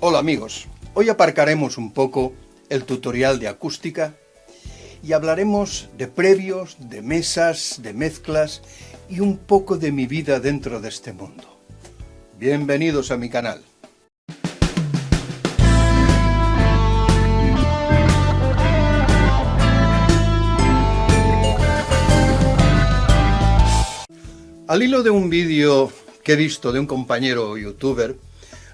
Hola amigos, hoy aparcaremos un poco el tutorial de acústica y hablaremos de previos, de mesas, de mezclas y un poco de mi vida dentro de este mundo. Bienvenidos a mi canal. Al hilo de un vídeo que he visto de un compañero youtuber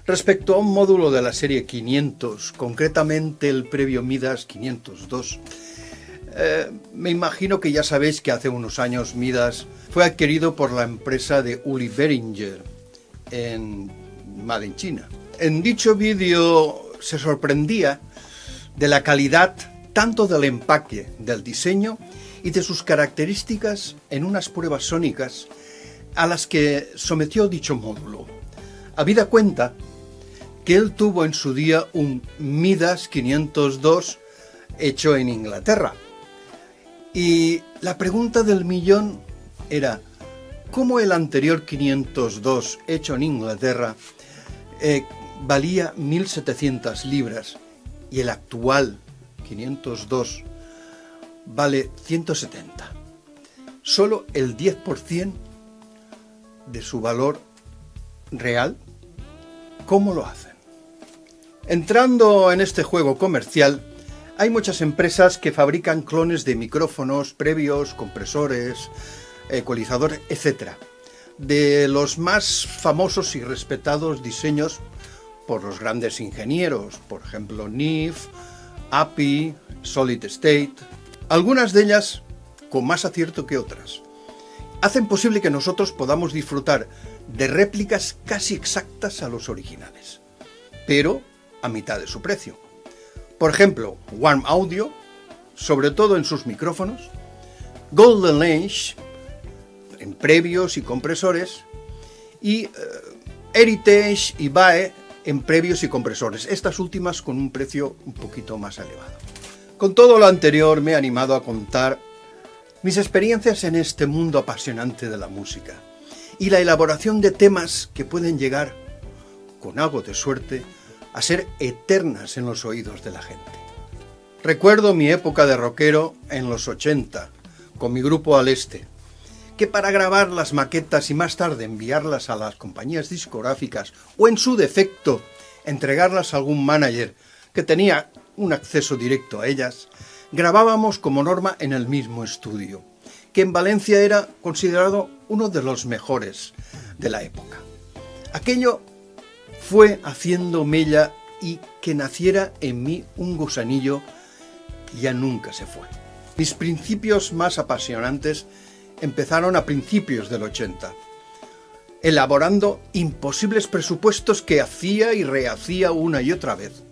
respecto a un módulo de la serie 500, concretamente el previo Midas 502, me imagino que ya sabéis que hace unos años Midas fue adquirido por la empresa de Uli Beringer en Made in China. En dicho vídeo se sorprendía de la calidad tanto del empaque, del diseño y de sus características en unas pruebas sónicas a las que sometió dicho módulo. Habida cuenta que él tuvo en su día un Midas 502 hecho en Inglaterra. Y la pregunta del millón era, ¿cómo el anterior 502 hecho en Inglaterra valía 1.700 libras y el actual 502 vale 170? Solo el 10% de su valor real. ¿Cómo lo hacen? Entrando en este juego comercial, hay muchas empresas que fabrican clones de micrófonos, previos, compresores, ecualizadores, etc. De los más famosos y respetados diseños por los grandes ingenieros, por ejemplo Neve, API, Solid State. Algunas de ellas con más acierto que otras hacen posible que nosotros podamos disfrutar de réplicas casi exactas a los originales, pero a mitad de su precio. Por ejemplo, Warm Audio, sobre todo en sus micrófonos, Golden Lens, en previos y compresores, y Heritage y BAE en previos y compresores, estas últimas con un precio un poquito más elevado. Con todo lo anterior me he animado a contar mis experiencias en este mundo apasionante de la música y la elaboración de temas que pueden llegar, con algo de suerte, a ser eternas en los oídos de la gente. Recuerdo mi época de rockero en los 80, con mi grupo Al Este, que para grabar las maquetas y más tarde enviarlas a las compañías discográficas o en su defecto entregarlas a algún manager que tenía un acceso directo a ellas, grabábamos como norma en el mismo estudio, que en Valencia era considerado uno de los mejores de la época. Aquello fue haciendo mella y que naciera en mí un gusanillo que ya nunca se fue. Mis principios más apasionantes empezaron a principios del 80, elaborando imposibles presupuestos que hacía y rehacía una y otra vez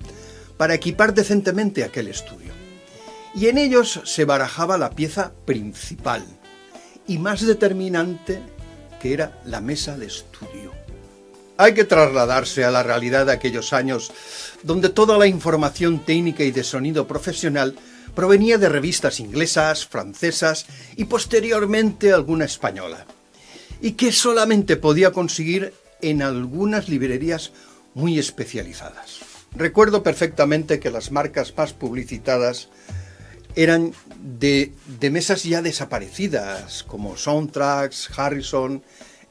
para equipar decentemente aquel estudio. Y en ellos se barajaba la pieza principal y más determinante, que era la mesa de estudio. Hay que trasladarse a la realidad de aquellos años, donde toda la información técnica y de sonido profesional provenía de revistas inglesas, francesas y posteriormente alguna española, y que solamente podía conseguir en algunas librerías muy especializadas. Recuerdo perfectamente que las marcas más publicitadas eran de mesas ya desaparecidas, como Soundtrax, Harrison,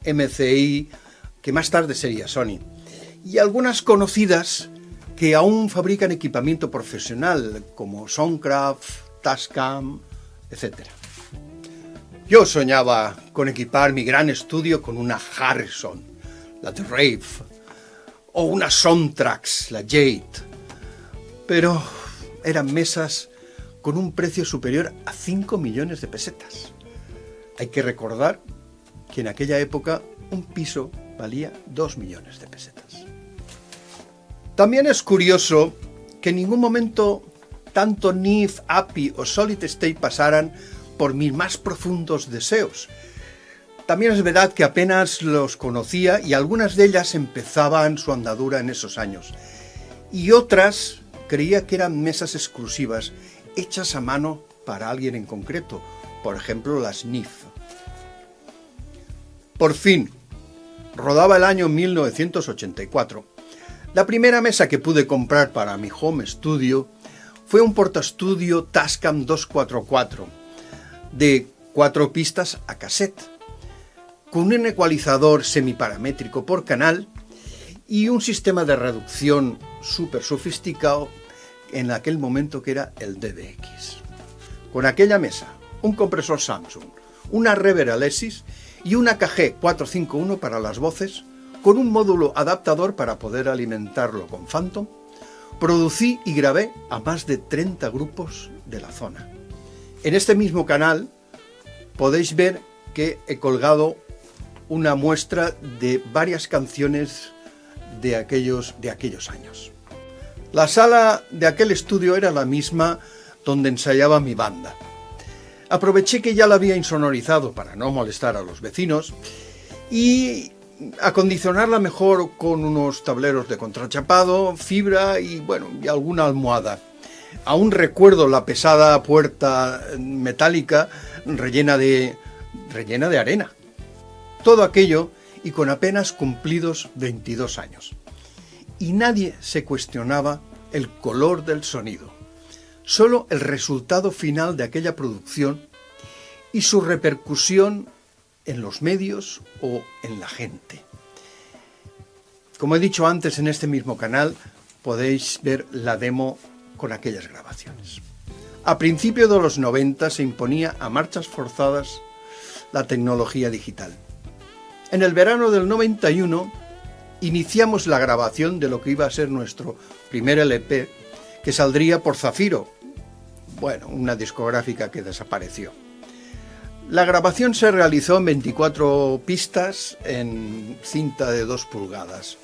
MCI, que más tarde sería Sony, y algunas conocidas que aún fabrican equipamiento profesional, como Soundcraft, Tascam, etc. Yo soñaba con equipar mi gran estudio con una Harrison, la The Rave, o una Soundtrax, la Jade, pero eran mesas con un precio superior a 5 millones de pesetas. Hay que recordar que en aquella época un piso valía 2 millones de pesetas. También es curioso que en ningún momento tanto Neve, API o Solid State pasaran por mis más profundos deseos. También es verdad que apenas los conocía y algunas de ellas empezaban su andadura en esos años. Y otras creía que eran mesas exclusivas, hechas a mano para alguien en concreto, por ejemplo las Neve. Por fin, rodaba el año 1984, La primera mesa que pude comprar para mi home studio fue un portaestudio Tascam 244 de 4 pistas a cassette, con un ecualizador semiparamétrico por canal y un sistema de reducción súper sofisticado en aquel momento que era el DBX. Con aquella mesa, un compresor Samsung, una Reverb Alesis y una KG 451 para las voces, con un módulo adaptador para poder alimentarlo con Phantom, producí y grabé a más de 30 grupos de la zona. En este mismo canal podéis ver que he colgado una muestra de varias canciones de aquellos años. La sala de aquel estudio era la misma donde ensayaba mi banda. Aproveché que ya la había insonorizado para no molestar a los vecinos y acondicionarla mejor con unos tableros de contrachapado, fibra y alguna almohada. Aún recuerdo la pesada puerta metálica rellena de arena. Todo aquello y con apenas cumplidos 22 años. Y nadie se cuestionaba el color del sonido, solo el resultado final de aquella producción y su repercusión en los medios o en la gente. Como he dicho antes, en este mismo canal podéis ver la demo con aquellas grabaciones. A principios de los 90 se imponía a marchas forzadas la tecnología digital. En el verano del 91 iniciamos la grabación de lo que iba a ser nuestro primer LP, que saldría por Zafiro, una discográfica que desapareció. La grabación se realizó en 24 pistas en cinta de 2 pulgadas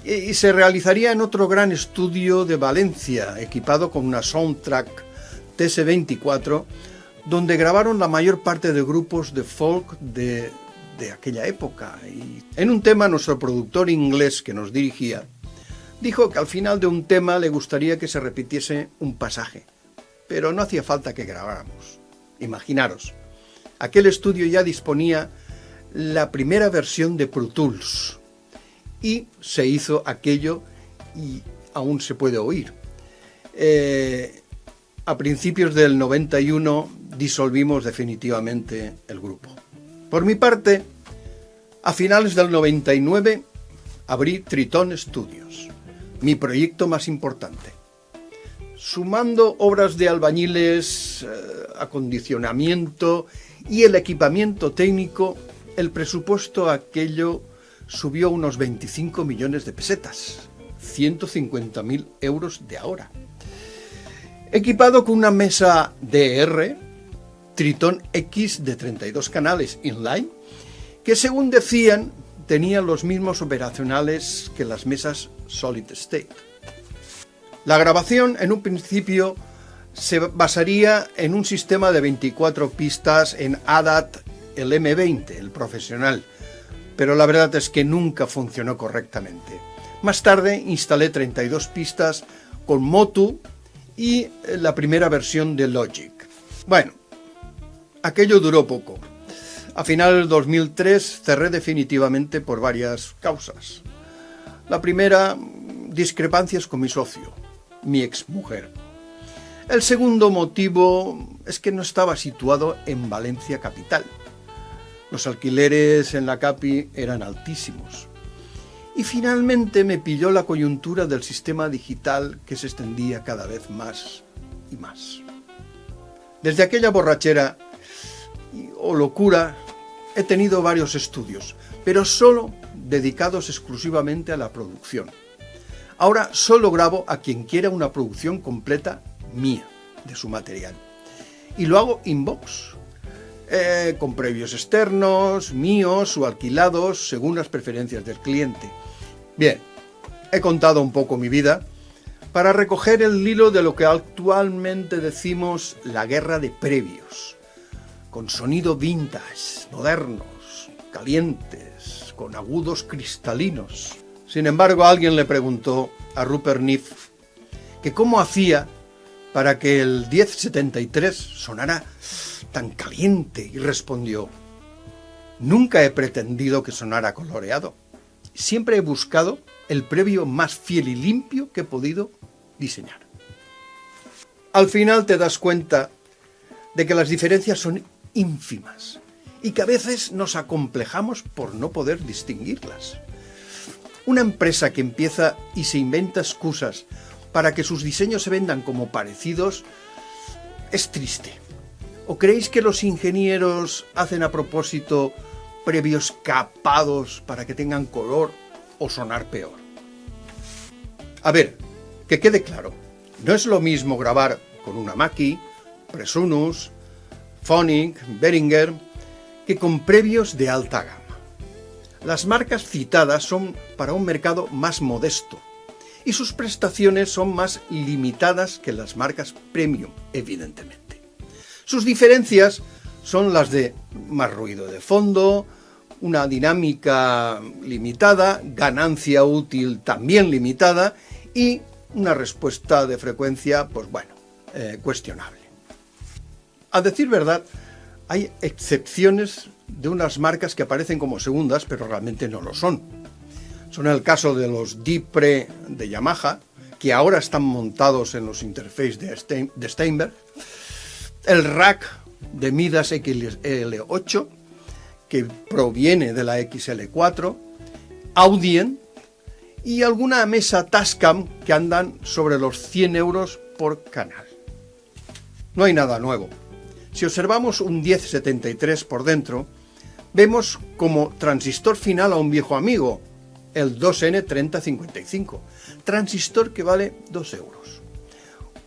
y se realizaría en otro gran estudio de Valencia, equipado con una Soundtrack TS-24, donde grabaron la mayor parte de grupos de folk de aquella época. Y en un tema, nuestro productor inglés que nos dirigía dijo que al final de un tema le gustaría que se repitiese un pasaje, pero no hacía falta que grabáramos. Imaginaros, aquel estudio ya disponía la primera versión de Pro Tools y se hizo aquello y aún se puede oír. A principios del 91 disolvimos definitivamente el grupo. Por mi parte, a finales del 99 abrí Tritón Studios, mi proyecto más importante. Sumando obras de albañiles, acondicionamiento y el equipamiento técnico, el presupuesto aquello subió unos 25 millones de pesetas, 150.000 euros de ahora. Equipado con una mesa DR, Tritón X de 32 canales inline, que según decían tenían los mismos operacionales que las mesas Solid State. La grabación en un principio se basaría en un sistema de 24 pistas en ADAT, el M20, el profesional, pero la verdad es que nunca funcionó correctamente. Más tarde instalé 32 pistas con Motu y la primera versión de Logic. Aquello duró poco. A finales del 2003 cerré definitivamente por varias causas. La primera, discrepancias con mi socio, mi exmujer. El segundo motivo es que no estaba situado en Valencia capital. Los alquileres en la Capi eran altísimos. Y finalmente me pilló la coyuntura del sistema digital que se extendía cada vez más y más. Desde aquella borrachera o locura he tenido varios estudios, pero solo dedicados exclusivamente a la producción. Ahora solo grabo a quien quiera una producción completa mía, de su material. Y lo hago inbox, con previos externos, míos o alquilados, según las preferencias del cliente. Bien, he contado un poco mi vida para recoger el hilo de lo que actualmente decimos la guerra de previos, con sonido vintage, modernos, calientes, con agudos cristalinos. Sin embargo, alguien le preguntó a Rupert Neve que cómo hacía para que el 1073 sonara tan caliente y respondió: nunca he pretendido que sonara coloreado. Siempre he buscado el previo más fiel y limpio que he podido diseñar. Al final te das cuenta de que las diferencias son ínfimas y que a veces nos acomplejamos por no poder distinguirlas. Una empresa que empieza y se inventa excusas para que sus diseños se vendan como parecidos es triste. ¿O creéis que los ingenieros hacen a propósito previos capados para que tengan color o sonar peor? A ver, que quede claro, no es lo mismo grabar con una Mackie, Presonus, Phonic, Behringer, que con previos de alta gama. Las marcas citadas son para un mercado más modesto y sus prestaciones son más limitadas que las marcas premium, evidentemente. Sus diferencias son las de más ruido de fondo, una dinámica limitada, ganancia útil también limitada y una respuesta de frecuencia, pues bueno, cuestionable. A decir verdad, hay excepciones de unas marcas que aparecen como segundas, pero realmente no lo son. Son el caso de los D-Pre de Yamaha, que ahora están montados en los interfaces de Steinberg, el rack de Midas XL8, que proviene de la XL4, Audien y alguna mesa Tascam que andan sobre los 100 euros por canal. No hay nada nuevo. Si observamos un 1073 por dentro, vemos como transistor final a un viejo amigo, el 2N3055, transistor que vale 2 euros.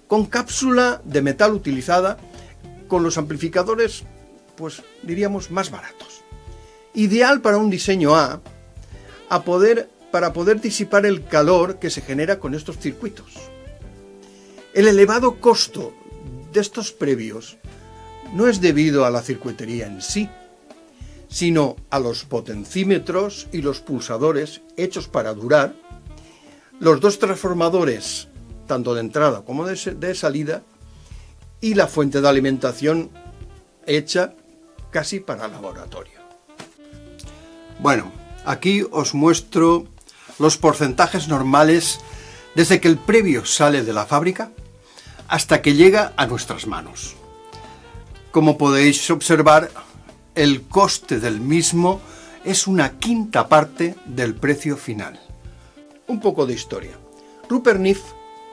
Con cápsula de metal utilizada, con los amplificadores, pues diríamos más baratos. Ideal para un diseño para poder disipar el calor que se genera con estos circuitos. El elevado costo de estos previos no es debido a la circuitería en sí, sino a los potencímetros y los pulsadores hechos para durar, los dos transformadores, tanto de entrada como de salida, y la fuente de alimentación hecha casi para laboratorio. Bueno, aquí os muestro los porcentajes normales desde que el previo sale de la fábrica hasta que llega a nuestras manos. Como podéis observar, el coste del mismo es una quinta parte del precio final. Un poco de historia. Rupert Neve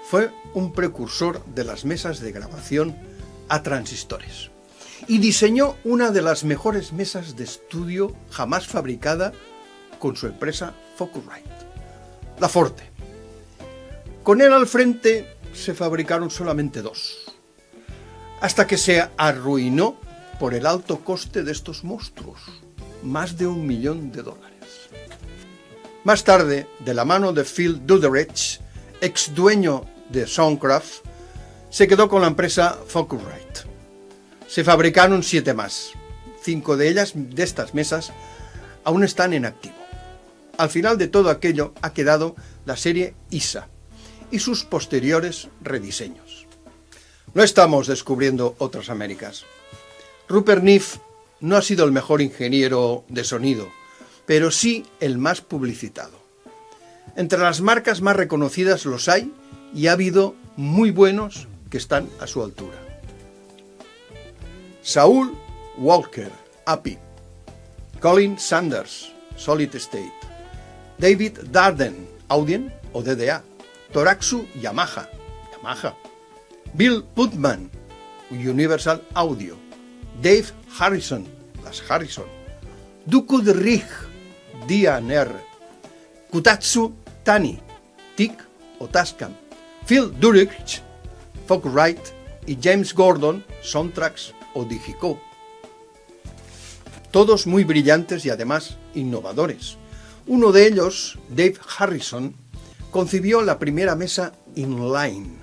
fue un precursor de las mesas de grabación a transistores y diseñó una de las mejores mesas de estudio jamás fabricada con su empresa Focusrite, la Forte. Con él al frente se fabricaron solamente dos, hasta que se arruinó por el alto coste de estos monstruos, más de $1 millón. Más tarde, de la mano de Phil Duderich, ex dueño de Soundcraft, se quedó con la empresa Focusrite. Se fabricaron 7 más. 5 de ellas, de estas mesas, aún están en activo. Al final de todo aquello ha quedado la serie ISA y sus posteriores rediseños. No estamos descubriendo otras Américas. Rupert Neve no ha sido el mejor ingeniero de sonido, pero sí el más publicitado. Entre las marcas más reconocidas los hay y ha habido muy buenos que están a su altura. Saul Walker, API. Colin Sanders, Solid State. David Darden, Audien o DDA. Toraxu, Yamaha. Bill Putman, Universal Audio. Dave Harrison, las Harrison. Duku de Rig, D&R. Kutatsu Tani, TIC o Tascam. Phil Durich, Focusrite y James Gordon, Soundtrax o Digico. Todos muy brillantes y además innovadores. Uno de ellos, Dave Harrison, concibió la primera mesa inline,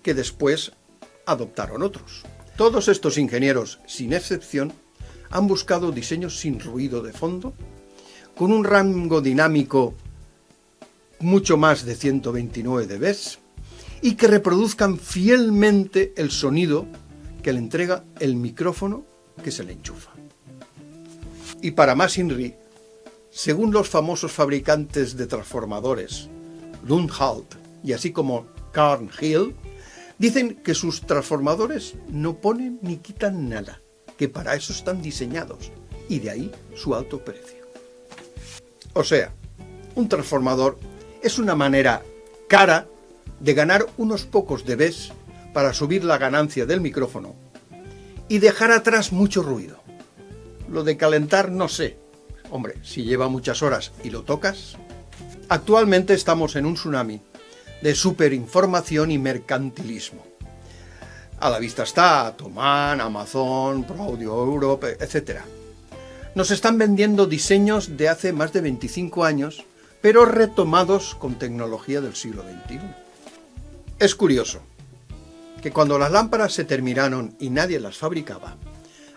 que después adoptaron otros. Todos estos ingenieros, sin excepción, han buscado diseños sin ruido de fondo, con un rango dinámico mucho más de 129 dB y que reproduzcan fielmente el sonido que le entrega el micrófono que se le enchufa. Y para más INRI, Según los famosos fabricantes de transformadores, Lundhalt y así como Carnhill, dicen que sus transformadores no ponen ni quitan nada, que para eso están diseñados, y de ahí su alto precio. O sea, un transformador es una manera cara de ganar unos pocos dBs para subir la ganancia del micrófono y dejar atrás mucho ruido. Lo de calentar no sé. Hombre, si lleva muchas horas y lo tocas. Actualmente estamos en un tsunami de superinformación y mercantilismo. A la vista está Thomann, Amazon, Pro Audio Europe, etc. Nos están vendiendo diseños de hace más de 25 años, pero retomados con tecnología del siglo XXI. Es curioso que cuando las lámparas se terminaron y nadie las fabricaba,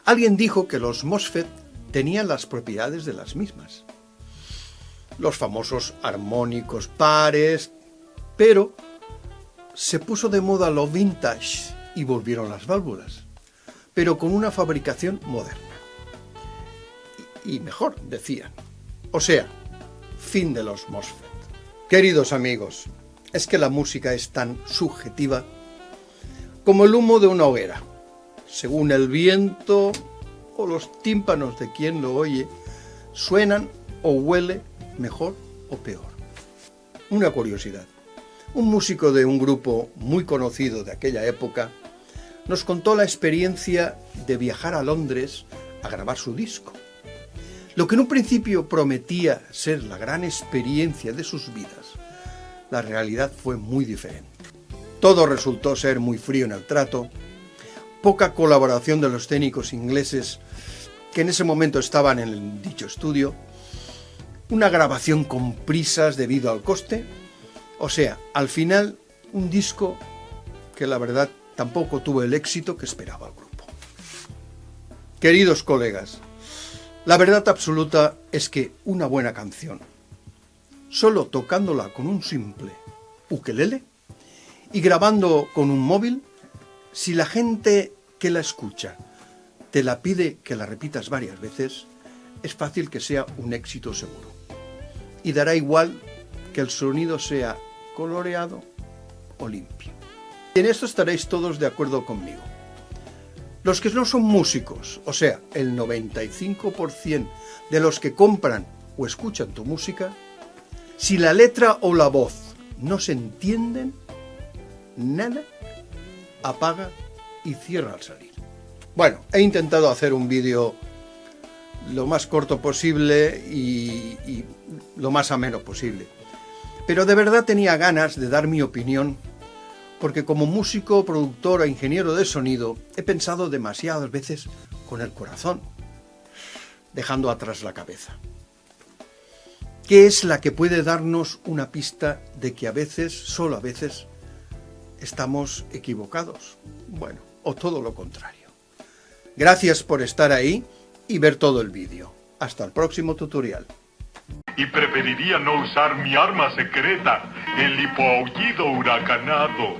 alguien dijo que los MOSFET tenían las propiedades de las mismas. Los famosos armónicos pares, pero se puso de moda lo vintage y volvieron las válvulas, pero con una fabricación moderna. Y mejor, decían. O sea, fin de los MOSFET. Queridos amigos, es que la música es tan subjetiva como el humo de una hoguera. Según el viento o los tímpanos de quien lo oye, suenan o huele mejor o peor. Una curiosidad. Un músico de un grupo muy conocido de aquella época nos contó la experiencia de viajar a Londres a grabar su disco. Lo que en un principio prometía ser la gran experiencia de sus vidas, la realidad fue muy diferente. Todo resultó ser muy frío en el trato, poca colaboración de los técnicos ingleses que en ese momento estaban en dicho estudio, una grabación con prisas debido al coste, o sea, al final un disco que la verdad tampoco tuvo el éxito que esperaba el grupo. Queridos colegas, la verdad absoluta es que una buena canción, solo tocándola con un simple ukelele y grabando con un móvil, si la gente que la escucha te la pide que la repitas varias veces, es fácil que sea un éxito seguro. Y dará igual que el sonido sea coloreado o limpio. Y en esto estaréis todos de acuerdo conmigo. Los que no son músicos, o sea, el 95% de los que compran o escuchan tu música, si la letra o la voz no se entienden, nada, apaga y cierra al salir. Bueno, he intentado hacer un vídeo lo más corto posible y lo más ameno posible. Pero de verdad tenía ganas de dar mi opinión, porque como músico, productor e ingeniero de sonido he pensado demasiadas veces con el corazón, dejando atrás la cabeza. ¿Qué es la que puede darnos una pista de que a veces, solo a veces, estamos equivocados? Bueno, o todo lo contrario. Gracias por estar ahí y ver todo el vídeo. Hasta el próximo tutorial. Y preferiría no usar mi arma secreta, el hipoaullido huracanado.